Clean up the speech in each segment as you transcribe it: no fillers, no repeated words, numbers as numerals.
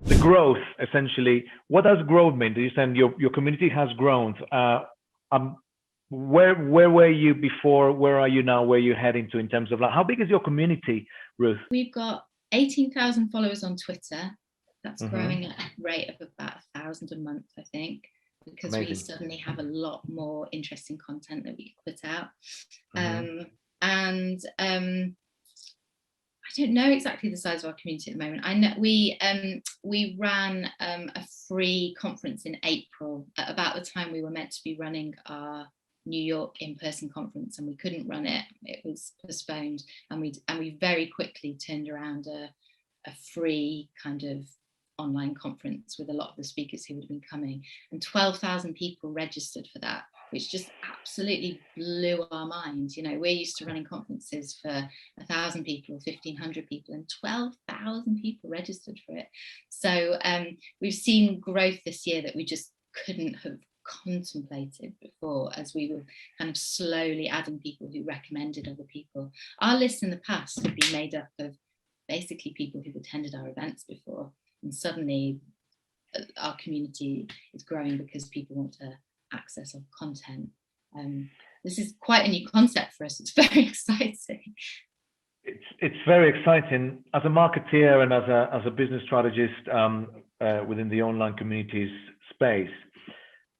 the growth, essentially, what does growth mean? Do you saying your community has grown? Where were you before? Where are you now? Where are you heading to in terms of, like, how big is your community, Ruth? We've got 18,000 followers on Twitter. That's growing at a rate of about 1,000 a month, I think, because Amazing. we suddenly have a lot more interesting content that we put out. I don't know exactly the size of our community at the moment. I know we ran a free conference in April at about the time we were meant to be running our New York in-person conference, and we couldn't run it. It was postponed, and we very quickly turned around a free kind of online conference with a lot of the speakers who would have been coming, and 12,000 people registered for that, which just absolutely blew our minds. You know, we're used to running conferences for 1,000 people, 1,500 people, and 12,000 people registered for it. So we've seen growth this year that we just couldn't have contemplated before, as we were kind of slowly adding people who recommended other people. Our list in the past had been made up of basically people who've attended our events before, and suddenly our community is growing because people want to access our content. This is quite a new concept for us. It's very exciting. It's very exciting. As a marketeer and as a business strategist within the online communities space,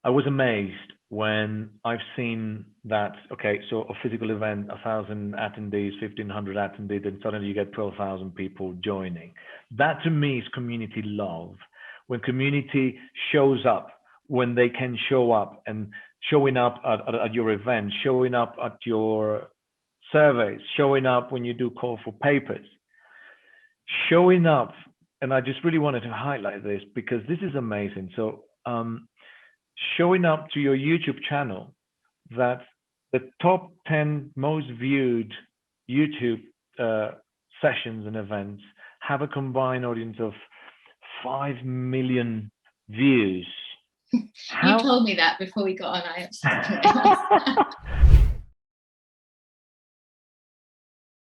I was amazed when I've seen that, okay, so a physical event, 1,000 attendees, 1,500 attendees, and suddenly you get 12,000 people joining. That to me is community love. When community shows up, when they can show up, and showing up at your event, showing up at your surveys, showing up when you do call for papers, showing up. And I just really wanted to highlight this because this is amazing. So showing up to your YouTube channel, that the top 10 most viewed YouTube sessions and events have a combined audience of 5 million views. You told me that before we got on. I